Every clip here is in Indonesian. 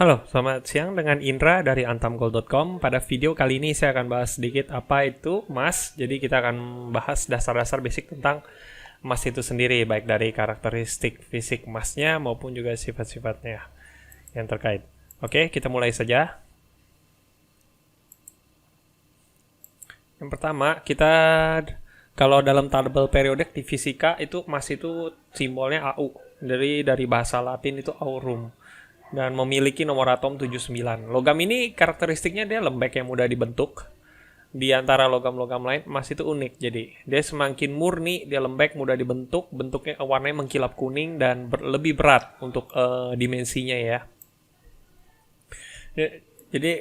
Halo, selamat siang dengan Indra dari antamgold.com. Pada video kali ini saya akan bahas sedikit apa itu emas. Jadi kita akan bahas dasar-dasar basic tentang emas itu sendiri, baik dari karakteristik fisik emasnya maupun juga sifat-sifatnya yang terkait. Oke, kita mulai saja. Yang pertama, kalau dalam tabel periodik di fisika itu emas itu simbolnya AU. Dari bahasa Latin itu aurum. Dan memiliki nomor atom 79. Logam ini karakteristiknya dia lembek yang mudah dibentuk. Di antara logam-logam lain, emas itu unik. Jadi, dia semakin murni, dia lembek, mudah dibentuk, bentuknya warnanya mengkilap kuning dan lebih berat untuk dimensinya ya. Jadi,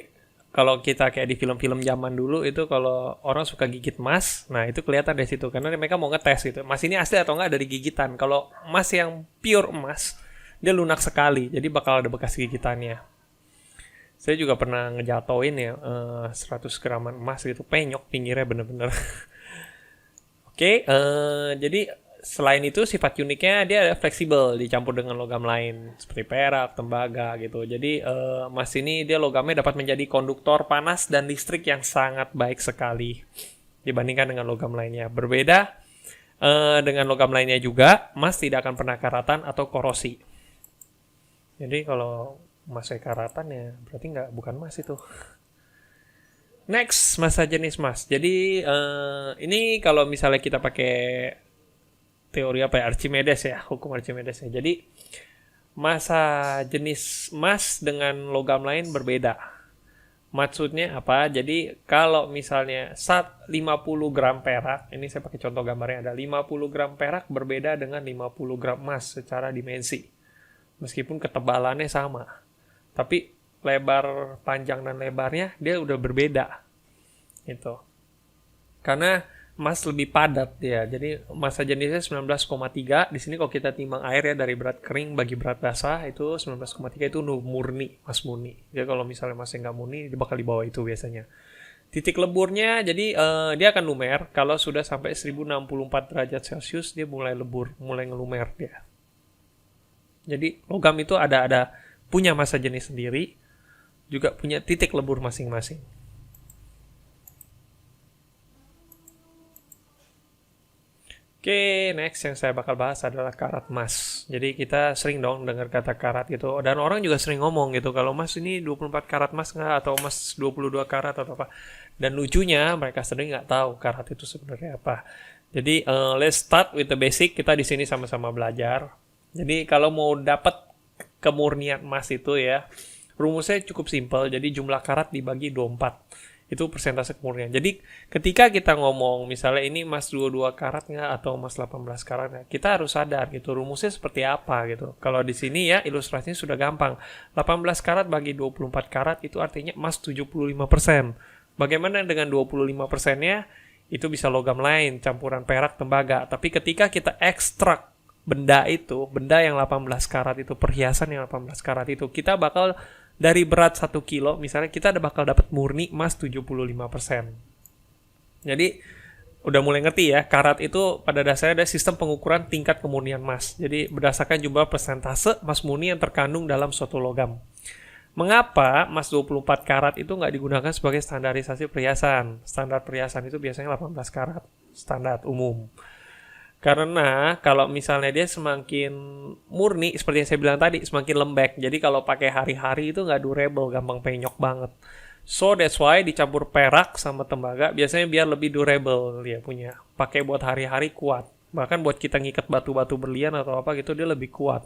kalau kita kayak di film-film zaman dulu itu kalau orang suka gigit emas, nah itu kelihatan dari situ karena mereka mau ngetes gitu. Emas ini asli atau enggak dari gigitan. Kalau emas yang pure emas, dia lunak sekali, jadi bakal ada bekas gigitannya. Saya juga pernah ngejatoin ya 100 graman emas gitu, penyok pinggirnya bener-bener. Oke, jadi selain itu sifat uniknya dia fleksibel dicampur dengan logam lain seperti perak, tembaga gitu. Jadi emas ini dia logamnya dapat menjadi konduktor panas dan listrik yang sangat baik sekali dibandingkan dengan logam lainnya. Berbeda dengan logam lainnya juga, emas tidak akan pernah karatan atau korosi. Jadi kalau emasnya karatan ya berarti bukan emas itu. Next, masa jenis emas. Jadi ini kalau misalnya kita pakai teori apa ya, Archimedes ya, hukum Archimedes ya. Jadi masa jenis emas dengan logam lain berbeda. Maksudnya apa? Jadi kalau misalnya 50 gram perak, ini saya pakai contoh gambarnya ada 50 gram perak berbeda dengan 50 gram emas secara dimensi. Meskipun ketebalannya sama, tapi lebar, panjang dan lebarnya dia udah berbeda, gitu. Karena emas lebih padat ya, jadi massa jenisnya 19,3. Di sini kalau kita timbang air ya dari berat kering bagi berat basah itu 19,3 itu murni, emas murni. Jadi kalau misalnya emasnya nggak murni, dia bakal di bawah itu biasanya. Titik leburnya, jadi dia akan lumer kalau sudah sampai 1064 derajat Celcius dia mulai lebur, mulai ngelumer dia. Jadi logam itu ada punya massa jenis sendiri, juga punya titik lebur masing-masing. Oke, next yang saya bakal bahas adalah karat emas. Jadi kita sering dong dengar kata karat gitu, dan orang juga sering ngomong gitu, kalau emas ini 24 karat emas nggak, atau emas 22 karat atau apa. Dan lucunya mereka sering nggak tahu karat itu sebenarnya apa. Jadi let's start with the basic, kita di sini sama-sama belajar. Jadi kalau mau dapat kemurnian emas itu ya, rumusnya cukup simpel. Jadi jumlah karat dibagi 24. Itu persentase kemurnian. Jadi ketika kita ngomong misalnya ini emas 22 karat nggak atau emas 18 karat nggak, kita harus sadar gitu rumusnya seperti apa gitu. Kalau di sini ya ilustrasinya sudah gampang. 18 karat bagi 24 karat itu artinya emas 75%. Bagaimana dengan 25%-nya? Itu bisa logam lain, campuran perak, tembaga. Tapi ketika kita ekstrak benda yang 18 karat itu, perhiasan yang 18 karat itu, kita bakal dari berat 1 kilo, misalnya kita bakal dapat murni emas 75%. Jadi, udah mulai ngerti ya, karat itu pada dasarnya ada sistem pengukuran tingkat kemurnian emas. Jadi, berdasarkan jumlah persentase emas murni yang terkandung dalam suatu logam. Mengapa emas 24 karat itu nggak digunakan sebagai standarisasi perhiasan? Standar perhiasan itu biasanya 18 karat, standar umum. Karena kalau misalnya dia semakin murni, seperti yang saya bilang tadi, semakin lembek. Jadi kalau pakai hari-hari itu nggak durable, gampang penyok banget. So that's why dicampur perak sama tembaga, biasanya biar lebih durable dia punya. Pakai buat hari-hari kuat. Bahkan buat kita ngikat batu-batu berlian atau apa gitu, dia lebih kuat.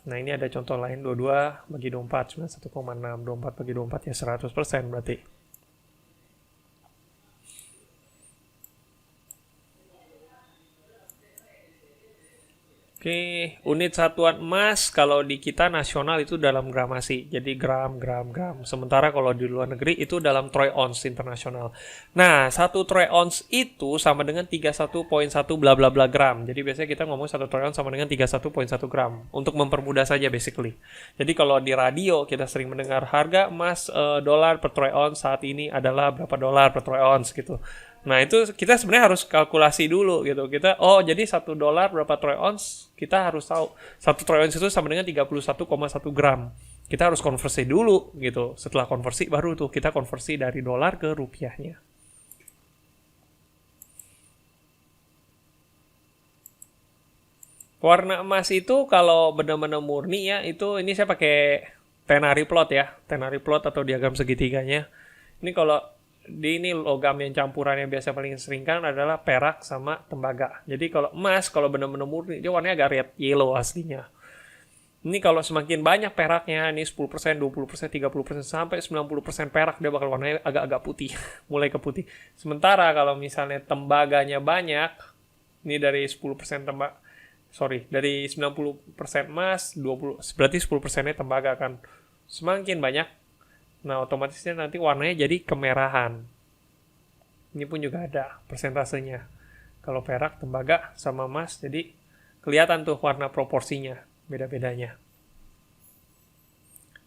Nah ini ada contoh lain, 22 bagi 24, 91,6. 24 bagi 24 ya 100% berarti. Oke, unit satuan emas kalau di kita nasional itu dalam gramasi. Jadi gram. Sementara kalau di luar negeri itu dalam troy ounce internasional. Nah, 1 troy ounce itu sama dengan 31,1 bla bla bla gram. Jadi biasanya kita ngomong 1 troy ounce sama dengan 31,1 gram. Untuk mempermudah saja basically. Jadi kalau di radio kita sering mendengar harga emas dolar per troy ounce saat ini adalah berapa dolar per troy ounce gitu. Nah itu kita sebenarnya harus kalkulasi dulu gitu. Kita jadi $1 berapa troy ounce, kita harus tahu 1 troy ounce itu sama dengan 31,1 gram. Kita harus konversi dulu gitu. Setelah konversi baru tuh kita konversi dari dolar ke rupiahnya. Warna emas itu kalau benar-benar murni ya, itu ini saya pakai Tenari plot ya. Tenari plot atau diagram segitiganya. Ini kalau di ini logam yang campuran yang biasa paling sering kan adalah perak sama tembaga. Jadi kalau emas, kalau benar-benar murni, dia warnanya agak red yellow aslinya. Ini kalau semakin banyak peraknya, ini 10%, 20%, 30%, sampai 90% perak, dia bakal warnanya agak-agak putih. Mulai ke putih. Sementara kalau misalnya tembaganya banyak, ini dari 10% dari 90% emas, berarti 10%-nya tembaga kan. Semakin banyak, nah otomatisnya nanti warnanya jadi kemerahan. Ini pun juga ada persentasenya. Kalau perak, tembaga, sama emas, jadi kelihatan tuh warna proporsinya, beda-bedanya.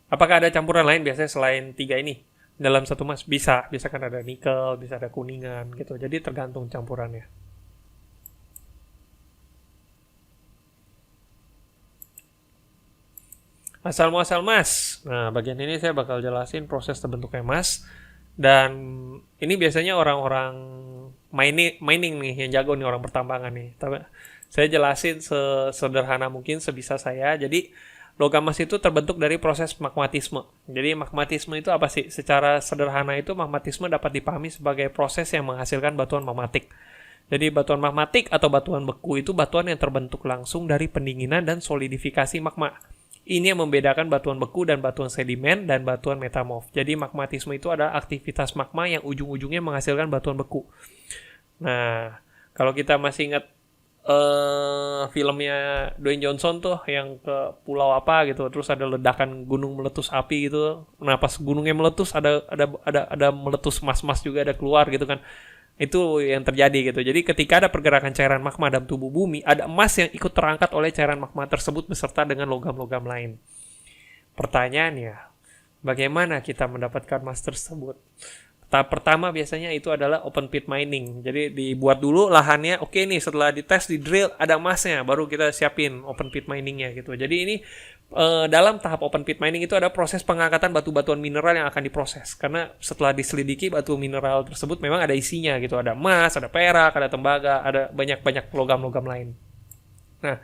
Apakah ada campuran lain biasanya selain 3 ini? Dalam satu emas bisa kan ada nikel, bisa ada kuningan gitu. Jadi tergantung campurannya. Asal muasal emas. Nah, bagian ini saya bakal jelasin proses terbentuknya emas. Dan ini biasanya orang-orang mining nih, yang jago nih, orang pertambangan nih. Tapi saya jelasin sesederhana mungkin sebisa saya. Jadi logam emas itu terbentuk dari proses magmatisme. Jadi magmatisme itu apa sih? Secara sederhana itu magmatisme dapat dipahami sebagai proses yang menghasilkan batuan magmatik. Jadi batuan magmatik atau batuan beku itu batuan yang terbentuk langsung dari pendinginan dan solidifikasi magma. Ini yang membedakan batuan beku dan batuan sedimen dan batuan metamorf. Jadi magmatisme itu adalah aktivitas magma yang ujung-ujungnya menghasilkan batuan beku. Nah, kalau kita masih ingat filmnya Dwayne Johnson tuh yang ke pulau apa gitu, terus ada ledakan gunung meletus api gitu. Nah, pas gunungnya meletus ada meletus mas-mas juga ada keluar gitu kan. Itu yang terjadi gitu. Jadi ketika ada pergerakan cairan magma dalam tubuh bumi, ada emas yang ikut terangkat oleh cairan magma tersebut beserta dengan logam-logam lain. Pertanyaannya, bagaimana kita mendapatkan emas tersebut? Tahap pertama biasanya itu adalah open pit mining. Jadi dibuat dulu lahannya, oke nih setelah dites, di drill, ada emasnya, baru kita siapin open pit miningnya gitu. Jadi ini dalam tahap open pit mining itu ada proses pengangkatan batu-batuan mineral yang akan diproses. Karena setelah diselidiki batu mineral tersebut memang ada isinya gitu. Ada emas, ada perak, ada tembaga, ada banyak-banyak logam-logam lain. Nah,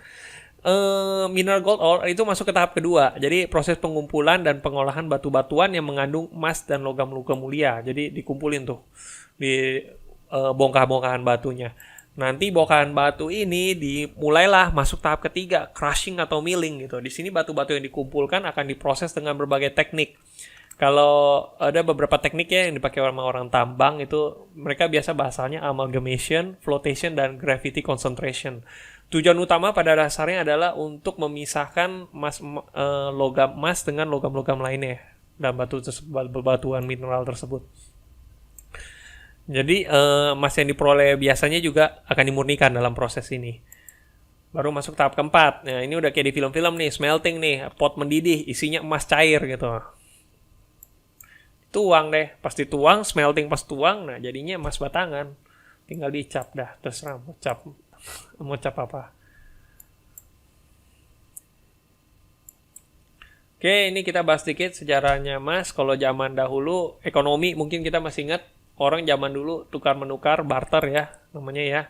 mineral gold ore itu masuk ke tahap kedua. Jadi proses pengumpulan dan pengolahan batu-batuan yang mengandung emas dan logam-logam mulia. Jadi dikumpulin tuh di bongkah-bongkahan batunya. Nanti bongkahan batu ini dimulailah masuk tahap ketiga, crushing atau milling gitu. Di sini batu-batu yang dikumpulkan akan diproses dengan berbagai teknik. Kalau ada beberapa teknik ya yang dipakai orang tambang itu, mereka biasa bahasanya amalgamation, flotation, dan gravity concentration. Tujuan utama pada dasarnya adalah untuk memisahkan logam emas dengan logam-logam lainnya dalam batuan mineral tersebut. Jadi emas yang diperoleh biasanya juga akan dimurnikan dalam proses ini. Baru masuk tahap keempat. Nah, ini udah kayak di film-film nih, smelting nih, pot mendidih, isinya emas cair gitu. Tuang deh, pas dituang, smelting pas tuang, nah jadinya emas batangan. Tinggal dicap dah, terserah mau cap apa. Oke, ini kita bahas sedikit sejarahnya emas. Kalau zaman dahulu, ekonomi mungkin kita masih ingat, orang zaman dulu tukar-menukar, barter ya, namanya ya.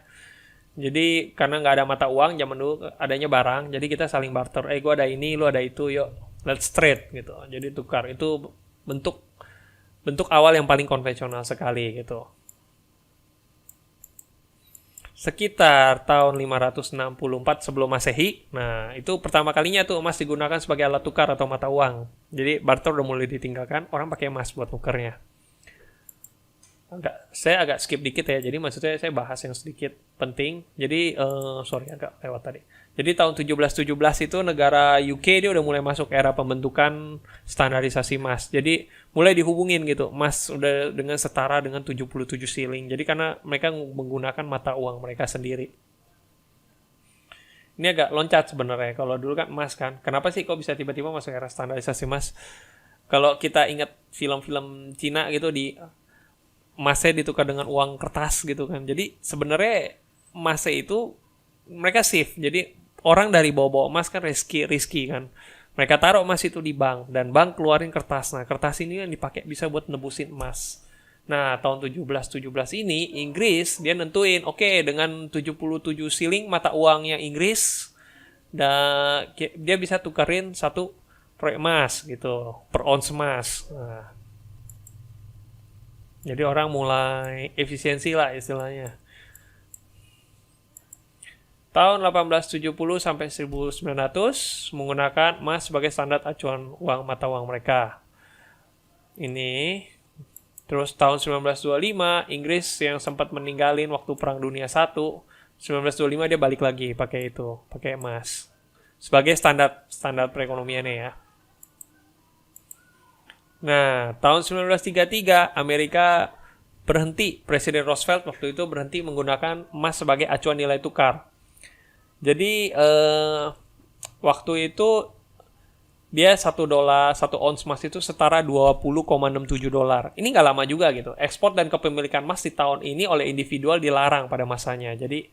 Jadi karena nggak ada mata uang, zaman dulu adanya barang, jadi kita saling barter. Gue ada ini, lu ada itu, yuk let's trade gitu. Jadi tukar, itu bentuk awal yang paling konvensional sekali gitu. Sekitar tahun 564 sebelum Masehi, nah itu pertama kalinya tuh emas digunakan sebagai alat tukar atau mata uang. Jadi barter udah mulai ditinggalkan, orang pakai emas buat tukarnya. Saya agak skip dikit ya, jadi maksudnya saya bahas yang sedikit penting. Jadi agak lewat tadi. Jadi tahun 1717 itu negara UK dia udah mulai masuk era pembentukan standarisasi emas. Jadi mulai dihubungin gitu, emas udah dengan setara dengan 77 shilling. Jadi karena mereka menggunakan mata uang mereka sendiri. Ini agak loncat sebenarnya. Kalau dulu kan emas kan. Kenapa sih kok bisa tiba-tiba masuk era standarisasi emas? Kalau kita ingat film-film Cina gitu emasnya ditukar dengan uang kertas gitu kan. Jadi sebenarnya emasnya itu mereka safe. Jadi orang dari bawa-bawa emas kan risky kan. Mereka taruh emas itu di bank dan bank keluarin kertas. Nah, kertas ini yang dipakai bisa buat nebusin emas. Nah, tahun 1717 ini Inggris dia nentuin, oke, dengan 77 siling mata uangnya Inggris dan dia bisa tukarin satu troy emas gitu, per ons emas. Nah, jadi orang mulai efisiensi lah istilahnya. Tahun 1870 sampai 1900 menggunakan emas sebagai standar acuan uang mata uang mereka. Ini terus tahun 1925 Inggris yang sempat meninggalin waktu Perang Dunia I, 1925 dia balik lagi pakai itu, pakai emas sebagai standar perekonomiannya ya. Nah, tahun 1933 Amerika berhenti, Presiden Roosevelt waktu itu berhenti menggunakan emas sebagai acuan nilai tukar. Jadi waktu itu dia $1 ons emas itu setara $20,67. Ini nggak lama juga gitu. Ekspor dan kepemilikan emas di tahun ini oleh individual dilarang pada masanya. Jadi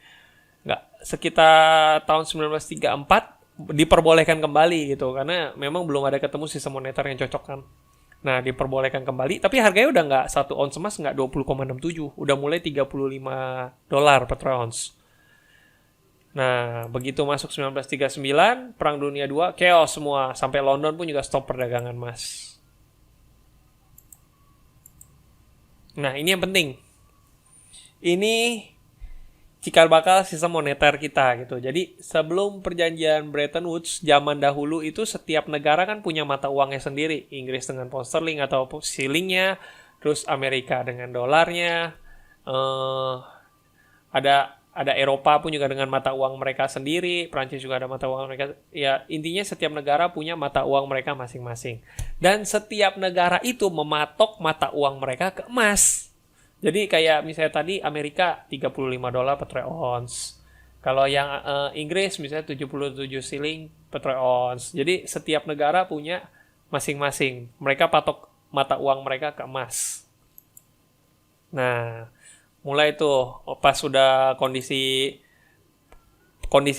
nggak, sekitar tahun 1934 diperbolehkan kembali gitu karena memang belum ada ketemu sistem moneter yang cocok kan. Nah, diperbolehkan kembali, tapi harganya udah nggak 1 ons emas nggak 20,67, udah mulai $35 per troy ounce. Nah, begitu masuk 1939, Perang Dunia II, chaos semua. Sampai London pun juga stop perdagangan emas. Nah, ini yang penting. Ini cikal bakal sistem moneter kita gitu. Jadi, sebelum perjanjian Bretton Woods, zaman dahulu itu setiap negara kan punya mata uangnya sendiri. Inggris dengan pound sterling atau shillingnya, terus Amerika dengan dolarnya, ada Eropa pun juga dengan mata uang mereka sendiri, Prancis juga ada mata uang mereka. Ya, intinya setiap negara punya mata uang mereka masing-masing. Dan setiap negara itu mematok mata uang mereka ke emas. Jadi kayak misalnya tadi Amerika $35 per troy ounce. Kalau yang Inggris misalnya 77 shilling per troy ounce. Jadi setiap negara punya masing-masing. Mereka patok mata uang mereka ke emas. Nah, mulai tuh pas sudah kondisi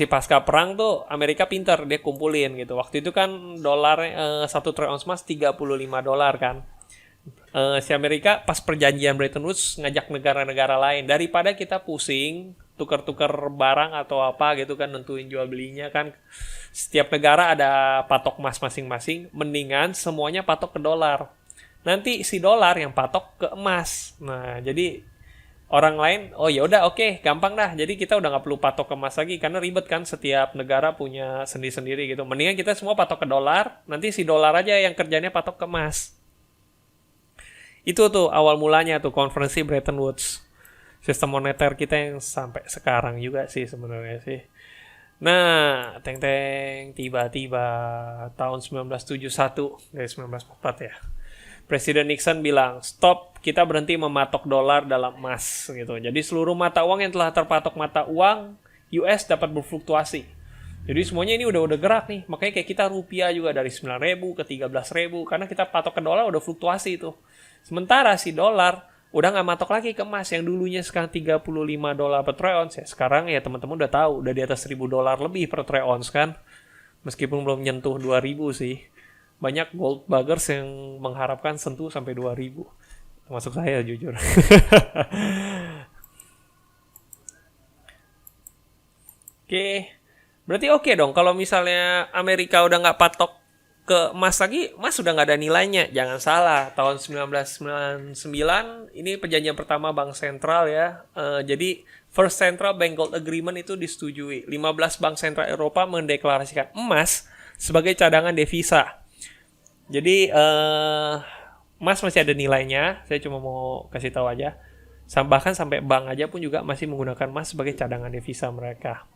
pasca perang tuh Amerika pintar, dia kumpulin gitu. Waktu itu kan dolar 1 troy ounce emas $35 kan. Si Amerika pas perjanjian Bretton Woods ngajak negara-negara lain, daripada kita pusing tukar-tukar barang atau apa gitu kan, nentuin jual belinya kan, setiap negara ada patok emas masing-masing, mendingan semuanya patok ke dolar. Nanti si dolar yang patok ke emas. Nah, jadi orang lain, oh ya udah oke, gampang dah. Jadi kita udah nggak perlu patok ke emas lagi karena ribet kan, setiap negara punya sendiri-sendiri gitu. Mendingan kita semua patok ke dolar, nanti si dolar aja yang kerjanya patok ke emas. Itu tuh awal mulanya tuh konferensi Bretton Woods. Sistem moneter kita yang sampai sekarang juga sih sebenarnya sih. Nah, teng-teng tiba-tiba tahun 1971 dari 1944 ya. Presiden Nixon bilang, stop, kita berhenti mematok dolar dalam emas gitu. Jadi seluruh mata uang yang telah terpatok mata uang US dapat berfluktuasi. Jadi semuanya ini udah gerak nih. Makanya kayak kita rupiah juga dari 9.000 ke 13.000 karena kita patok ke dolar udah fluktuasi itu. Sementara si dolar udah nggak matok lagi ke emas yang dulunya sekarang $35 per troy ounce ya. Sekarang ya teman-teman udah tahu udah di atas $1.000 lebih per troy ounce kan. Meskipun belum nyentuh 2.000 sih. Banyak gold buggers yang mengharapkan sentuh sampai 2.000. Termasuk saya jujur. Oke. Berarti oke dong kalau misalnya Amerika udah nggak patok ke emas lagi, emas sudah nggak ada nilainya. Jangan salah, tahun 1999 ini perjanjian pertama Bank Sentral ya. Jadi First Central Bank Gold Agreement itu disetujui. 15 bank sentral Eropa mendeklarasikan emas sebagai cadangan devisa. Jadi emas masih ada nilainya. Saya cuma mau kasih tahu aja. Bahkan sampai bank aja pun juga masih menggunakan emas sebagai cadangan devisa mereka.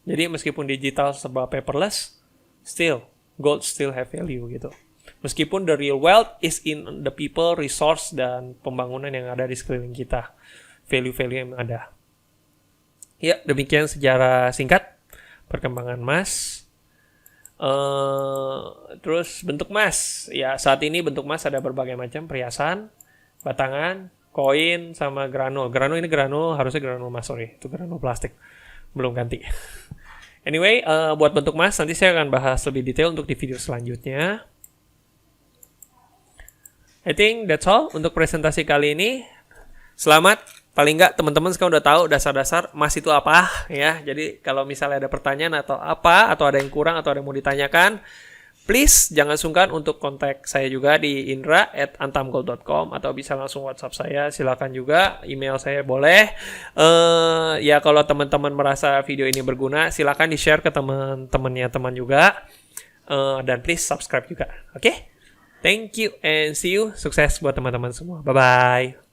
Jadi meskipun digital serba paperless, still gold still have value gitu. Meskipun the real wealth is in the people, resource, dan pembangunan yang ada di sekeliling kita. Value-value yang ada. Ya, demikian sejarah singkat perkembangan emas. Terus bentuk emas. Ya, saat ini bentuk emas ada berbagai macam perhiasan. batangan, koin, sama granul. Granul ini granul, harusnya granul emas, sorry. Itu granul plastik. Belum ganti. Anyway, buat bentuk emas, nanti saya akan bahas lebih detail untuk di video selanjutnya. I think that's all untuk presentasi kali ini. Selamat, paling nggak teman-teman sekarang udah tahu dasar-dasar emas itu apa ya. Jadi kalau misalnya ada pertanyaan atau apa, atau ada yang kurang, atau ada yang mau ditanyakan, please jangan sungkan untuk kontak saya juga di indra@antamgold.com atau bisa langsung WhatsApp saya. Silakan juga email saya boleh. Ya kalau teman-teman merasa video ini berguna, silakan di-share ke teman-temannya teman juga. Dan please subscribe juga. Oke? Thank you and see you. Sukses buat teman-teman semua. Bye-bye.